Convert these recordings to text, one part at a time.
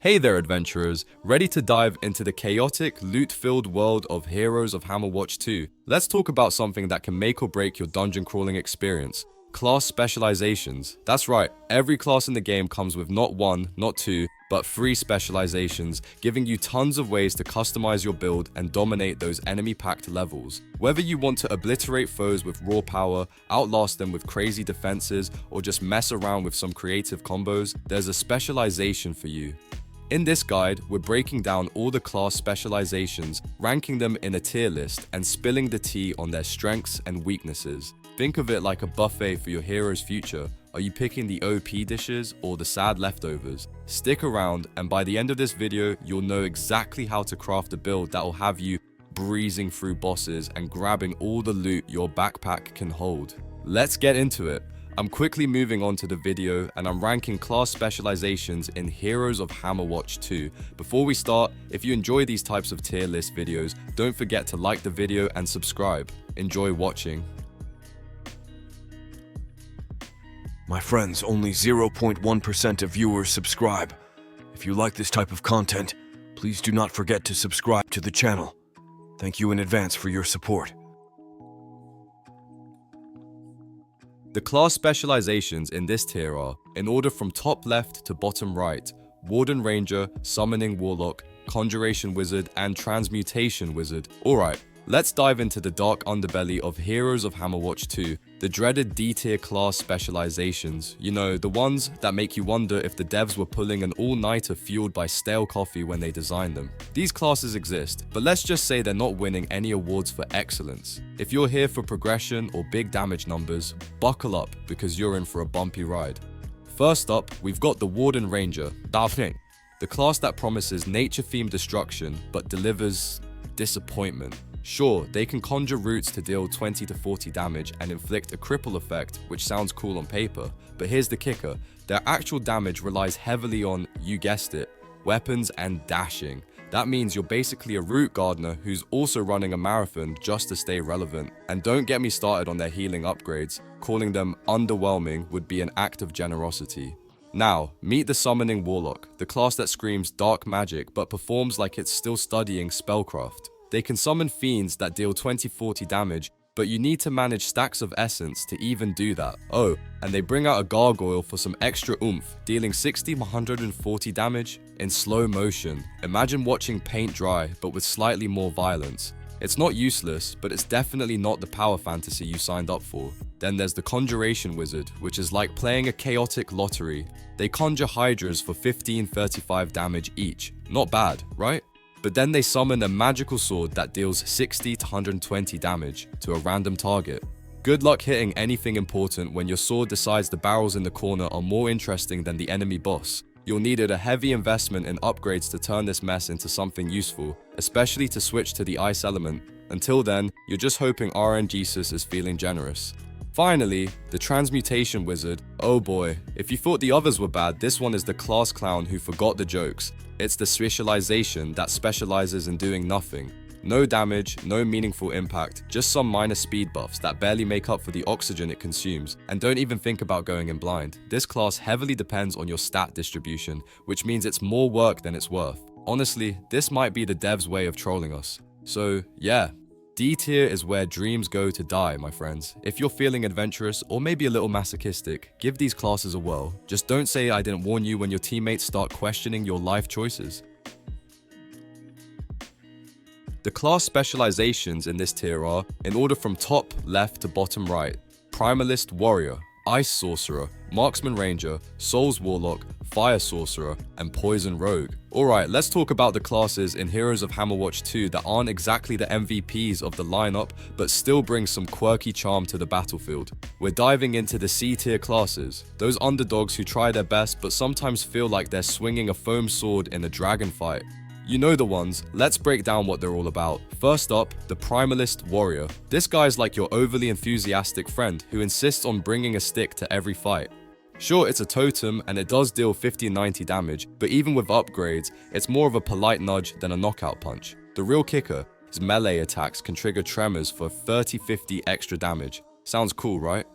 Hey there adventurers, ready to dive into the chaotic, loot-filled world of Heroes of Hammerwatch 2. Let's talk about something that can make or break your dungeon crawling experience. Class specializations. That's right, every class in the game comes with not one, not two, but 3 specializations, giving you tons of ways to customize your build and dominate those enemy-packed levels. Whether you want to obliterate foes with raw power, outlast them with crazy defenses, or just mess around with some creative combos, there's a specialization for you. In this guide, we're breaking down all the class specializations, ranking them in a tier list, and spilling the tea on their strengths and weaknesses. Think of it like a buffet for your hero's future. Are you picking the OP dishes or the sad leftovers? Stick around, and by the end of this video, you'll know exactly how to craft a build that'll have you breezing through bosses and grabbing all the loot your backpack can hold. Let's get into it. I'm quickly moving on to the video, and I'm ranking class specializations in Heroes of Hammerwatch 2. Before we start, if you enjoy these types of tier list videos, don't forget to like the video and subscribe. Enjoy watching. My friends, only 0.1% of viewers subscribe. If you like this type of content, please do not forget to subscribe to the channel. Thank you in advance for your support. The class specializations in this tier are, in order from top left to bottom right, Warden Ranger, Summoning Warlock, Conjuration Wizard, and Transmutation Wizard. Alright, let's dive into the dark underbelly of Heroes of Hammerwatch 2, the dreaded D-tier class specializations. You know, the ones that make you wonder if the devs were pulling an all-nighter fueled by stale coffee when they designed them. These classes exist, but let's just say they're not winning any awards for excellence. If you're here for progression or big damage numbers, buckle up because you're in for a bumpy ride. First up, we've got the Warden Ranger, the class that promises nature-themed destruction but delivers disappointment. Sure, they can conjure roots to deal 20 to 40 damage and inflict a cripple effect, which sounds cool on paper, but here's the kicker. Their actual damage relies heavily on, you guessed it, weapons and dashing. That means you're basically a root gardener who's also running a marathon just to stay relevant. And don't get me started on their healing upgrades. Calling them underwhelming would be an act of generosity. Now, meet the Summoning Warlock, the class that screams dark magic but performs like it's still studying spellcraft. They can summon fiends that deal 20-40 damage, but you need to manage stacks of essence to even do that. Oh, and they bring out a gargoyle for some extra oomph, dealing 60-140 damage in slow motion. Imagine watching paint dry, but with slightly more violence. It's not useless, but it's definitely not the power fantasy you signed up for. Then there's the Conjuration Wizard, which is like playing a chaotic lottery. They conjure hydras for 15-35 damage each. Not bad, right? But then they summon a magical sword that deals 60 to 120 damage to a random target. Good luck hitting anything important when your sword decides the barrels in the corner are more interesting than the enemy boss. You'll need a heavy investment in upgrades to turn this mess into something useful, especially to switch to the ice element. Until then, you're just hoping RNGesus is feeling generous. Finally, the Transmutation Wizard. Oh boy, if you thought the others were bad, this one is the class clown who forgot the jokes. It's the specialization that specializes in doing nothing. No damage, no meaningful impact, just some minor speed buffs that barely make up for the oxygen it consumes, and don't even think about going in blind. This class heavily depends on your stat distribution, which means it's more work than it's worth. Honestly, this might be the devs' way of trolling us. So yeah, D tier is where dreams go to die, my friends. If you're feeling adventurous or maybe a little masochistic, give these classes a whirl. Just don't say I didn't warn you when your teammates start questioning your life choices. The class specializations in this tier are, in order from top left to bottom right, Primalist Warrior, Ice Sorcerer, Marksman Ranger, Souls Warlock, Fire Sorcerer, and Poison Rogue. Alright, let's talk about the classes in Heroes of Hammerwatch 2 that aren't exactly the MVPs of the lineup, but still bring some quirky charm to the battlefield. We're diving into the C-tier classes, those underdogs who try their best but sometimes feel like they're swinging a foam sword in a dragon fight. You know the ones, let's break down what they're all about. First up, the Primalist Warrior. This guy's like your overly enthusiastic friend who insists on bringing a stick to every fight. Sure, it's a totem and it does deal 50-90 damage, but even with upgrades, it's more of a polite nudge than a knockout punch. The real kicker is melee attacks can trigger tremors for 30-50 extra damage. Sounds cool, right?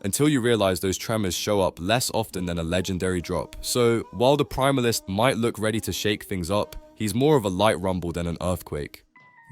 until you realize those tremors show up less often than a legendary drop. So while the Primalist might look ready to shake things up, he's more of a light rumble than an earthquake.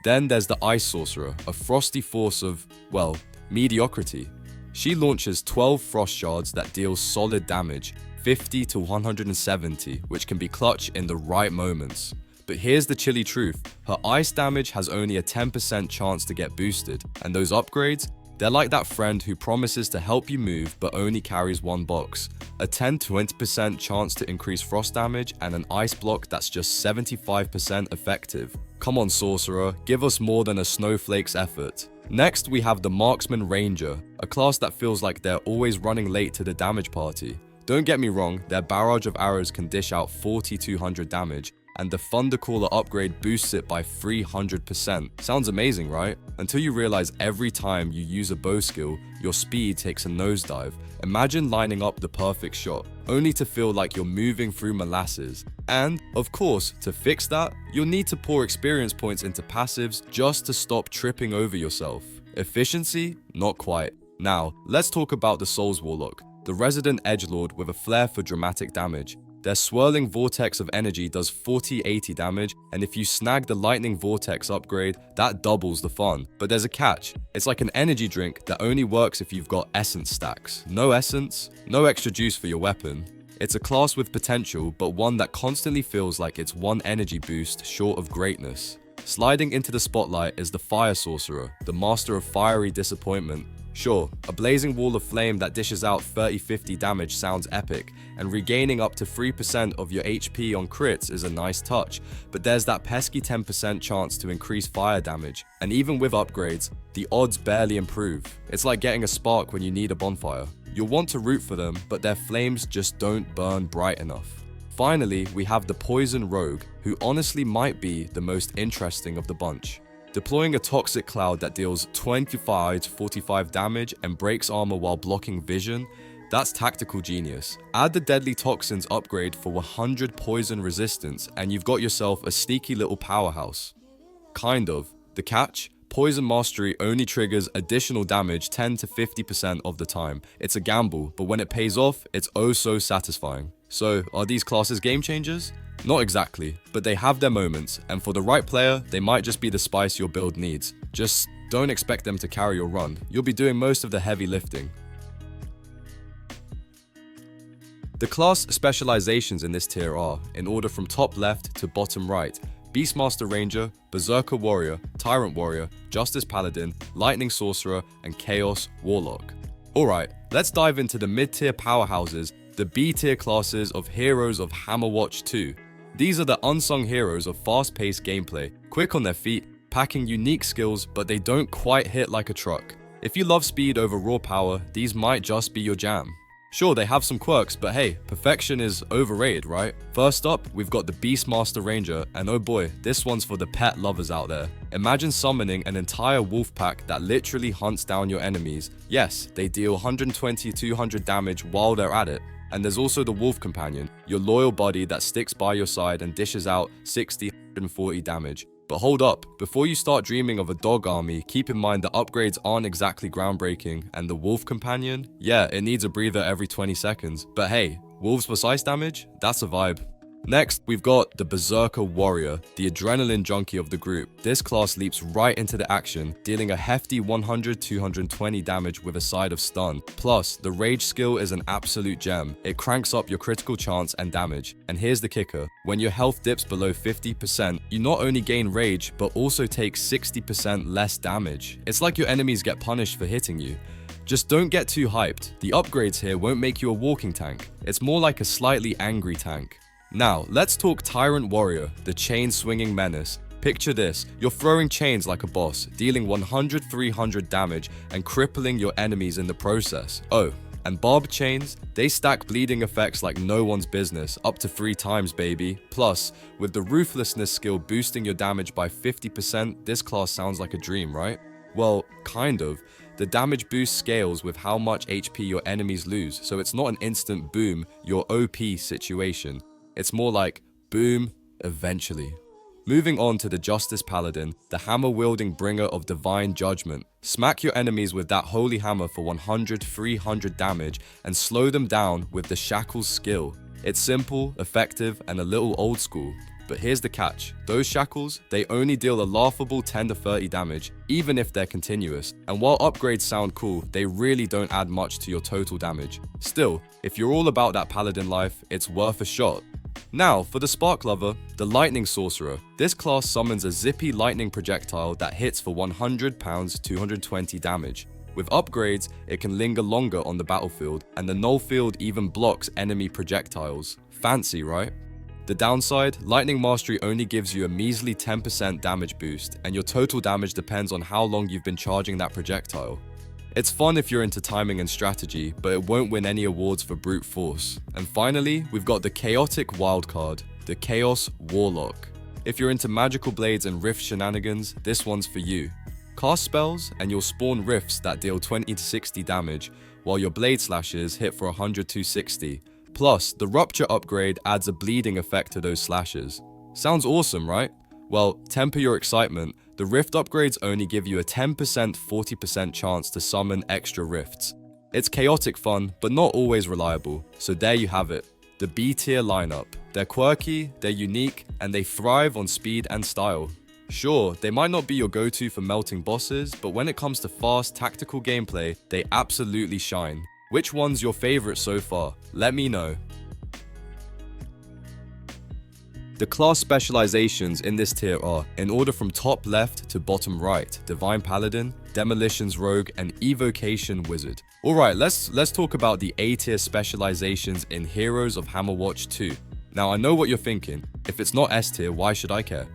Then there's the Ice Sorcerer, a frosty force of, well, mediocrity. She launches 12 frost shards that deal solid damage, 50 to 170, which can be clutch in the right moments. But here's the chilly truth, her ice damage has only a 10% chance to get boosted, and those upgrades, they're like that friend who promises to help you move but only carries one box. A 10-20% chance to increase frost damage and an ice block that's just 75% effective. Come on Sorcerer, give us more than a snowflake's effort. Next we have the Marksman Ranger, a class that feels like they're always running late to the damage party. Don't get me wrong, their barrage of arrows can dish out 4200 damage, and the Thundercaller upgrade boosts it by 300%. Sounds amazing, right? Until you realize every time you use a bow skill, your speed takes a nosedive. Imagine lining up the perfect shot, only to feel like you're moving through molasses. And, of course, to fix that, you'll need to pour experience points into passives just to stop tripping over yourself. Efficiency? Not quite. Now, let's talk about the Souls Warlock, the resident edgelord with a flair for dramatic damage. Their swirling vortex of energy does 40-80 damage, and if you snag the lightning vortex upgrade, that doubles the fun. But there's a catch. It's like an energy drink that only works if you've got essence stacks. No essence, no extra juice for your weapon. It's a class with potential, but one that constantly feels like it's one energy boost short of greatness. Sliding into the spotlight is the Fire Sorcerer, the master of fiery disappointment. Sure, a blazing wall of flame that dishes out 30-50 damage sounds epic, and regaining up to 3% of your HP on crits is a nice touch, but there's that pesky 10% chance to increase fire damage, and even with upgrades, the odds barely improve. It's like getting a spark when you need a bonfire. You'll want to root for them, but their flames just don't burn bright enough. Finally, we have the Poison Rogue, who honestly might be the most interesting of the bunch. Deploying a toxic cloud that deals 25 to 45 damage and breaks armor while blocking vision, that's tactical genius. Add the deadly toxins upgrade for 100 poison resistance and you've got yourself a sneaky little powerhouse. Kind of. The catch? Poison Mastery only triggers additional damage 10 to 50% of the time. It's a gamble, but when it pays off, it's oh so satisfying. So, are these classes game changers? Not exactly, but they have their moments, and for the right player, they might just be the spice your build needs. Just don't expect them to carry your run. You'll be doing most of the heavy lifting. The class specializations in this tier are, in order from top left to bottom right, Beastmaster Ranger, Berserker Warrior, Tyrant Warrior, Justice Paladin, Lightning Sorcerer, and Chaos Warlock. Alright, let's dive into the mid-tier powerhouses, the B-tier classes of Heroes of Hammerwatch 2. These are the unsung heroes of fast-paced gameplay, quick on their feet, packing unique skills, but they don't quite hit like a truck. If you love speed over raw power, these might just be your jam. Sure, they have some quirks, but hey, perfection is overrated, right? First up, we've got the Beastmaster Ranger, and oh boy, this one's for the pet lovers out there. Imagine summoning an entire wolf pack that literally hunts down your enemies. Yes, they deal 120-200 damage while they're at it. And there's also the Wolf Companion, your loyal buddy that sticks by your side and dishes out 60-140 damage. But hold up, before you start dreaming of a dog army, keep in mind the upgrades aren't exactly groundbreaking, and the Wolf Companion? Yeah, it needs a breather every 20 seconds, but hey, wolves plus ice damage? That's a vibe. Next, we've got the Berserker Warrior, the adrenaline junkie of the group. This class leaps right into the action, dealing a hefty 100-220 damage with a side of stun. Plus, the rage skill is an absolute gem. It cranks up your critical chance and damage. And here's the kicker, when your health dips below 50%, you not only gain rage, but also take 60% less damage. It's like your enemies get punished for hitting you. Just don't get too hyped. The upgrades here won't make you a walking tank. It's more like a slightly angry tank. Now, let's talk Tyrant Warrior, the chain-swinging menace. Picture this, you're throwing chains like a boss, dealing 100-300 damage and crippling your enemies in the process. Oh, and barbed chains, they stack bleeding effects like no one's business, up to 3 times baby. Plus, with the Ruthlessness skill boosting your damage by 50%, this class sounds like a dream, right? Well, kind of. The damage boost scales with how much HP your enemies lose, so it's not an instant boom, you're OP situation. It's more like, boom, eventually. Moving on to the Justice Paladin, the hammer-wielding bringer of divine judgment. Smack your enemies with that holy hammer for 100-300 damage and slow them down with the Shackles skill. It's simple, effective, and a little old school. But here's the catch, those shackles, they only deal a laughable 10-30 damage, even if they're continuous. And while upgrades sound cool, they really don't add much to your total damage. Still, if you're all about that paladin life, it's worth a shot. Now, for the Spark Lover, the Lightning Sorcerer. This class summons a zippy lightning projectile that hits for 100 pounds 220 damage. With upgrades, it can linger longer on the battlefield, and the null field even blocks enemy projectiles. Fancy, right? The downside, Lightning Mastery only gives you a measly 10% damage boost, and your total damage depends on how long you've been charging that projectile. It's fun if you're into timing and strategy, but it won't win any awards for brute force. And finally, we've got the chaotic wildcard, the Chaos Warlock. If you're into magical blades and rift shenanigans, this one's for you. Cast spells and you'll spawn rifts that deal 20-60 damage, while your blade slashes hit for 100-60. Plus, the Rupture upgrade adds a bleeding effect to those slashes. Sounds awesome, right? Well, temper your excitement. The rift upgrades only give you a 10%-40% chance to summon extra rifts. It's chaotic fun, but not always reliable. So there you have it, the B tier lineup. They're quirky, they're unique, and they thrive on speed and style. Sure, they might not be your go-to for melting bosses, but when it comes to fast, tactical gameplay, they absolutely shine. Which one's your favorite so far? Let me know. The class specializations in this tier are, in order from top left to bottom right, Divine Paladin, Demolitions Rogue, and Evocation Wizard. Alright, let's talk about the A tier specializations in Heroes of Hammerwatch 2. Now I know what you're thinking, if it's not S tier, why should I care?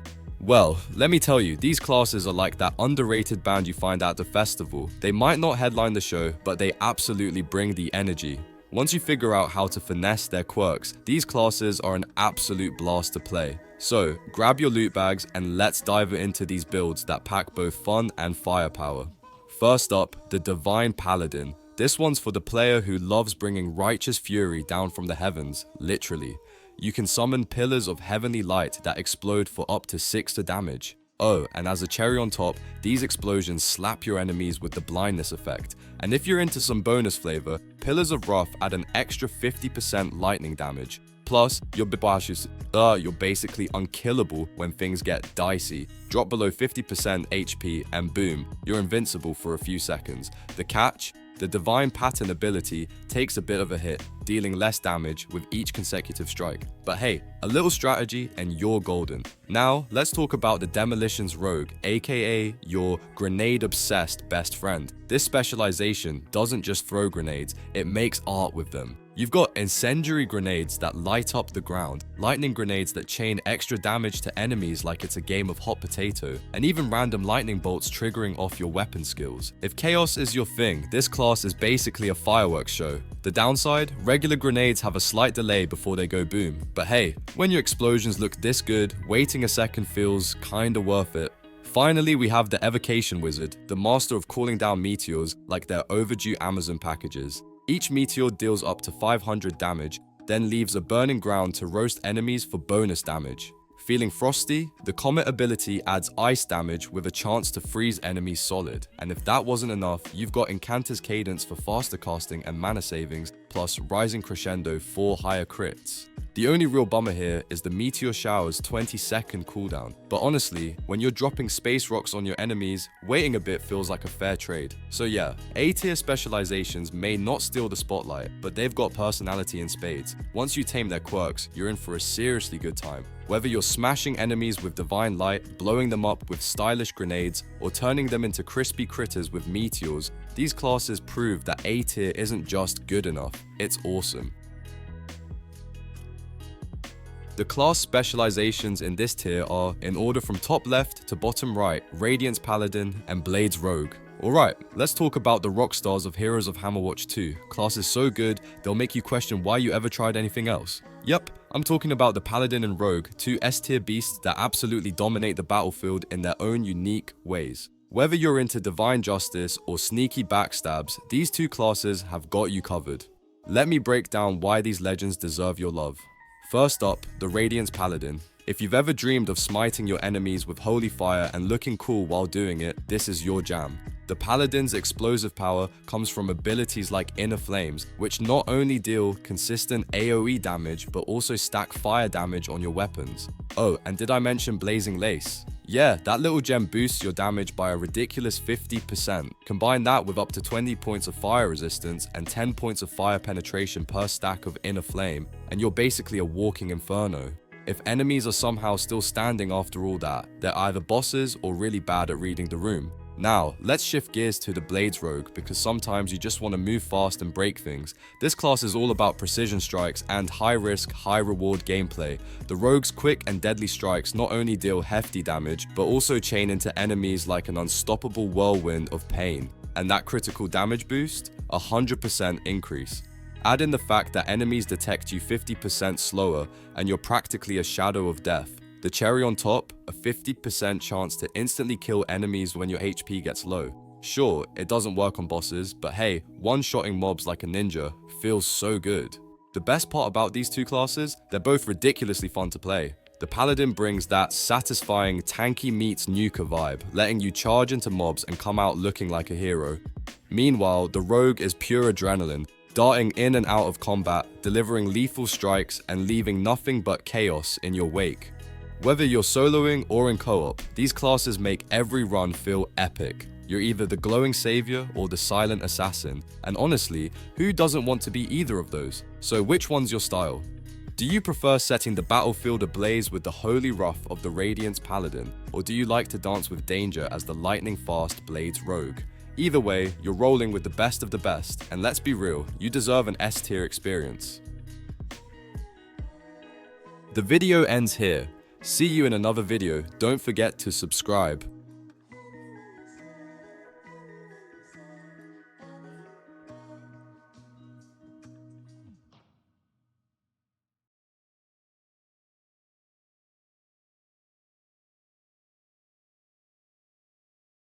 Well, let me tell you, these classes are like that underrated band you find at the festival. They might not headline the show, but they absolutely bring the energy. Once you figure out how to finesse their quirks, these classes are an absolute blast to play. So, grab your loot bags and let's dive into these builds that pack both fun and firepower. First up, the Divine Paladin. This one's for the player who loves bringing righteous fury down from the heavens, literally. You can summon pillars of heavenly light that explode for up to 6 damage. Oh, and as a cherry on top, these explosions slap your enemies with the blindness effect. And if you're into some bonus flavor, Pillars of Wrath add an extra 50% lightning damage. Plus, you're basically unkillable when things get dicey. Drop below 50% HP and boom, you're invincible for a few seconds. The catch? The Divine Pattern ability takes a bit of a hit, dealing less damage with each consecutive strike. But hey, a little strategy and you're golden. Now, let's talk about the Demolitions Rogue, aka your grenade-obsessed best friend. This specialization doesn't just throw grenades, it makes art with them. You've got incendiary grenades that light up the ground, lightning grenades that chain extra damage to enemies like it's a game of hot potato, and even random lightning bolts triggering off your weapon skills. If chaos is your thing, this class is basically a fireworks show. The downside, regular grenades have a slight delay before they go boom. But hey, when your explosions look this good, waiting a second feels kinda worth it. Finally, we have the Evocation Wizard, the master of calling down meteors like their overdue Amazon packages. Each meteor deals up to 500 damage, then leaves a burning ground to roast enemies for bonus damage. Feeling frosty? The Comet ability adds ice damage with a chance to freeze enemies solid. And if that wasn't enough, you've got Incanter's Cadence for faster casting and mana savings, plus Rising Crescendo for higher crits. The only real bummer here is the Meteor Shower's 20-second cooldown. But honestly, when you're dropping space rocks on your enemies, waiting a bit feels like a fair trade. So yeah, A-tier specializations may not steal the spotlight, but they've got personality in spades. Once you tame their quirks, you're in for a seriously good time. Whether you're smashing enemies with divine light, blowing them up with stylish grenades, or turning them into crispy critters with meteors, these classes prove that A-tier isn't just good enough, it's awesome. The class specializations in this tier are, in order from top left to bottom right, Radiance Paladin and Blades Rogue. Alright, let's talk about the rock stars of Heroes of Hammerwatch 2. Class is so good, they'll make you question why you ever tried anything else. Yep, I'm talking about the Paladin and Rogue, two S-tier beasts that absolutely dominate the battlefield in their own unique ways. Whether you're into divine justice or sneaky backstabs, these two classes have got you covered. Let me break down why these legends deserve your love. First up, the Radiance Paladin. If you've ever dreamed of smiting your enemies with holy fire and looking cool while doing it, this is your jam. The Paladin's explosive power comes from abilities like Inner Flames, which not only deal consistent AoE damage, but also stack fire damage on your weapons. Oh, and did I mention Blazing Lace? Yeah, that little gem boosts your damage by a ridiculous 50%. Combine that with up to 20 points of fire resistance and 10 points of fire penetration per stack of Inner Flame, and you're basically a walking inferno. If enemies are somehow still standing after all that, they're either bosses or really bad at reading the room. Now, let's shift gears to the Blades Rogue, because sometimes you just want to move fast and break things. This class is all about precision strikes and high risk, high reward gameplay. The Rogue's quick and deadly strikes not only deal hefty damage, but also chain into enemies like an unstoppable whirlwind of pain. And that critical damage boost? 100% increase. Add in the fact that enemies detect you 50% slower, and you're practically a shadow of death. The cherry on top, a 50% chance to instantly kill enemies when your HP gets low. Sure, it doesn't work on bosses, but hey, one-shotting mobs like a ninja feels so good. The best part about these two classes, they're both ridiculously fun to play. The Paladin brings that satisfying tanky meets nuker vibe, letting you charge into mobs and come out looking like a hero. Meanwhile, the Rogue is pure adrenaline, darting in and out of combat, delivering lethal strikes and leaving nothing but chaos in your wake. Whether you're soloing or in co-op, these classes make every run feel epic. You're either the glowing savior or the silent assassin, and honestly, who doesn't want to be either of those? So which one's your style? Do you prefer setting the battlefield ablaze with the holy wrath of the Radiance Paladin, or do you like to dance with danger as the lightning-fast Blades Rogue? Either way, you're rolling with the best of the best, and let's be real, you deserve an S-tier experience. The video ends here. See you in another video. Don't forget to subscribe.